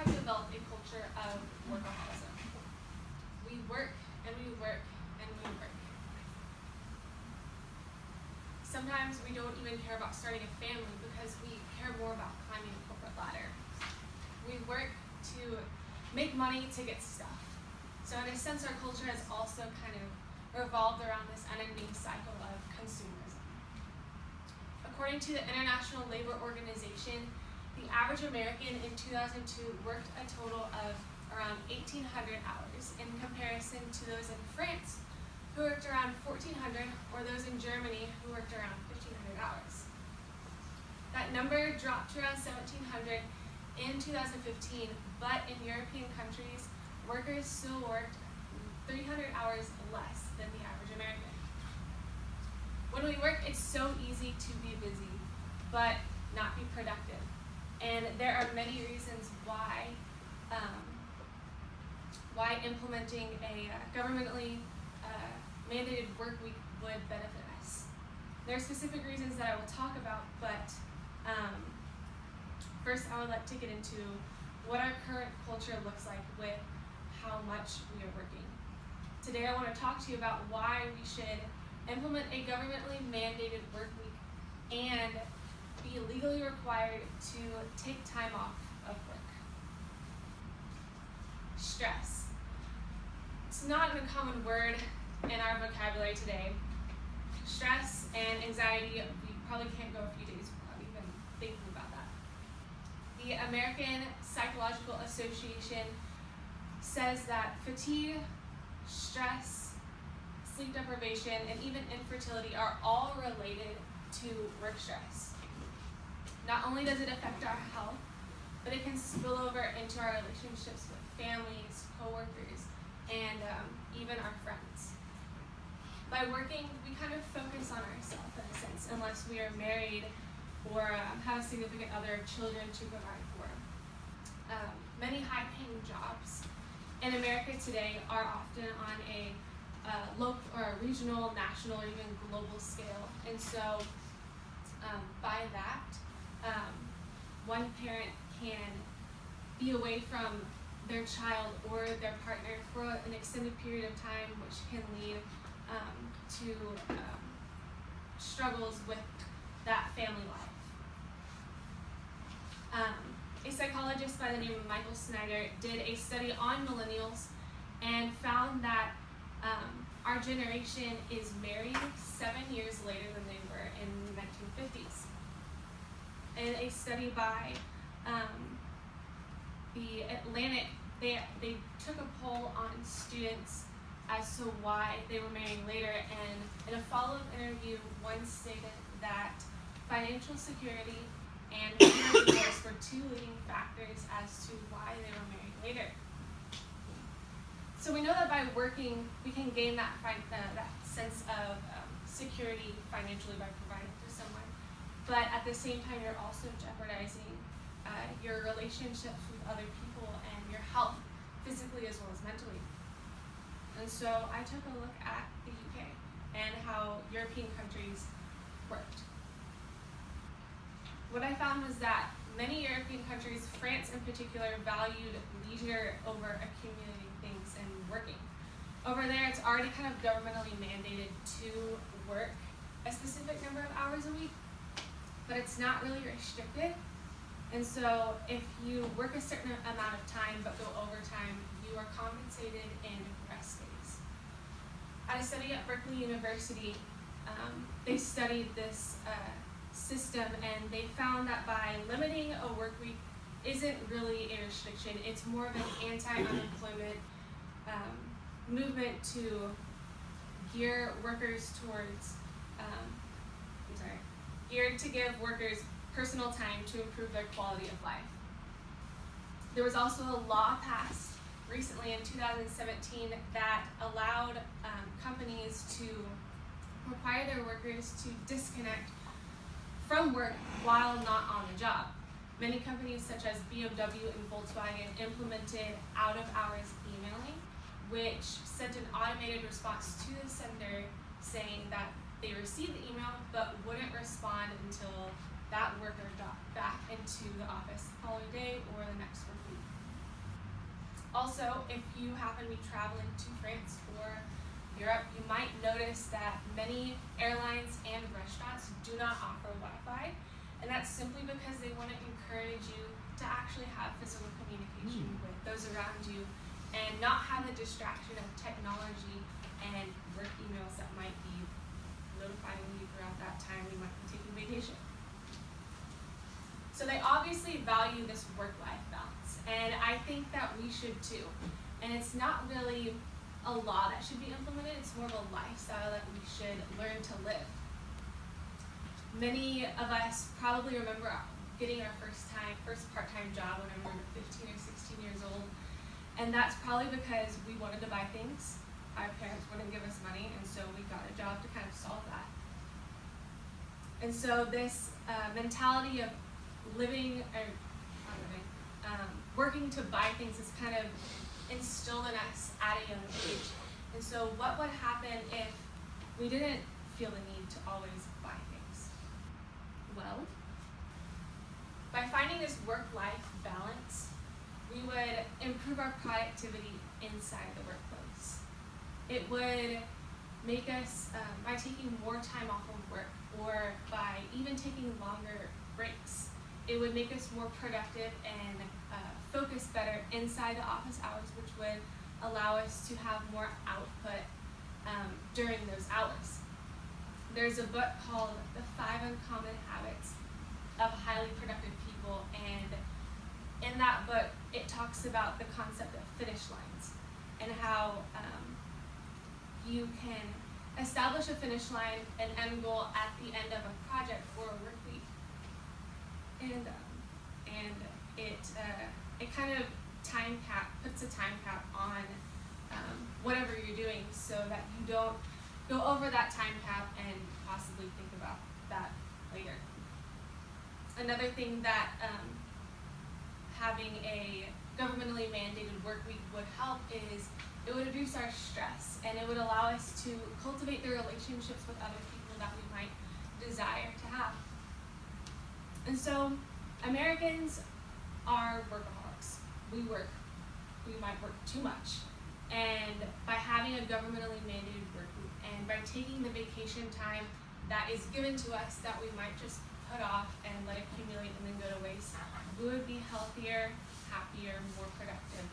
have developed a culture of workaholism. We work and we work and we work. Sometimes we don't even care about starting a family because we care more about climbing the corporate ladder. We work to make money to get stuff. So in a sense, our culture has also kind of revolved around this unending cycle of consumerism. According to the International Labor Organization, the average American in 2002 worked a total of around 1,800 hours in comparison to those in France who worked around 1,400 or those in Germany who worked around 1,500 hours. That number dropped to around 1,700 in 2015, but in European countries, workers still worked 300 hours less than the average American. When we work, it's so easy to be busy, but not be productive. And there are many reasons why implementing a governmentally mandated work week would benefit us. There are specific reasons that I will talk about, but first I would like to get into what our current culture looks like with how much we are working. Today I want to talk to you about why we should implement a governmentally mandated work week and be legally required to take time off of work. Stress. It's not an uncommon word in our vocabulary today. Stress and anxiety, we probably can't go a few days without even thinking about that. The American Psychological Association says that fatigue, stress, sleep deprivation, and even infertility are all related to work stress. Not only does it affect our health, but it can spill over into our relationships with families, coworkers, and even our friends. By working, we kind of focus on ourselves in a sense, unless we are married or have a significant other, children to provide for. Many high-paying jobs in America today are often on a local or a regional, national, or even global scale. And so by that, one parent can be away from their child or their partner for an extended period of time, which can lead to struggles with that family life. A psychologist by the name of Michael Snyder did a study on millennials and found that our generation is married 7 years later than they were in the 1950s. And a study by the Atlantic, they took a poll on students as to why they were marrying later, and in a follow-up interview, one stated that financial security and divorce were two leading factors as to why they were married later. So we know that by working, we can gain that sense of security financially by providing for someone. But at the same time, you're also jeopardizing your relationships with other people and your health, physically as well as mentally. And so I took a look at the UK and how European countries worked. What I found was that many European countries, France in particular, valued leisure over accumulating things and working. Over there, it's already kind of governmentally mandated to work a specific number of hours a week, but it's not really restricted. And so if you work a certain amount of time but go overtime, you are compensated in rest days. At a study at Berkeley University, they studied this system, and they found that by limiting a work week isn't really a restriction. It's more of an anti-unemployment movement to gear workers towards, geared to give workers personal time to improve their quality of life. There was also a law passed recently in 2017 that allowed companies to require their workers to disconnect from work while not on the job. Many companies such as BMW and Volkswagen implemented out-of-hours emailing, which sent an automated response to the sender saying that they received the email but wouldn't respond until that worker got back into the office the following day or the next work week. Also, if you happen to be traveling to France or Europe, you might notice that many airlines and restaurants do not offer Wi-Fi, and that's simply because they want to encourage you to actually have physical communication with those around you and not have the distraction of technology and work emails that might be notifying you throughout that time you might be taking vacation. So they obviously value this work-life balance, and I think that we should too. And it's not really a law that should be implemented, it's more of a lifestyle that we should learn to live. Many of us probably remember getting our first part-time job when we were 15 or 16 years old, and that's probably because we wanted to buy things. Our parents wouldn't give us money, and so we got a job to kind of solve that. And so this mentality of working to buy things is kind of instilled in us at a young age. And so what would happen if we didn't feel the need to always buy things? Well, by finding this work-life balance, we would improve our productivity inside the workplace. It would make us, by taking more time off of work or by even taking longer breaks, it would make us more productive and focus better inside the office hours, which would allow us to have more output during those hours. There's a book called The 5 Uncommon Habits of Highly Productive People, and in that book it talks about the concept of finish lines and how you can establish a finish line, an end goal at the end of a project or a work week, and it kind of puts a time cap on whatever you're doing, so that you don't go over that time cap and possibly think about that later. Another thing that having a governmentally mandated work week would help is it would reduce our stress, and it would allow us to cultivate the relationships with other people that we might desire to have. And so Americans are workaholics. We might work too much. And by having a governmentally mandated work week and by taking the vacation time that is given to us that we might just put off and let accumulate and then go to waste, we would be healthier, happier, more productive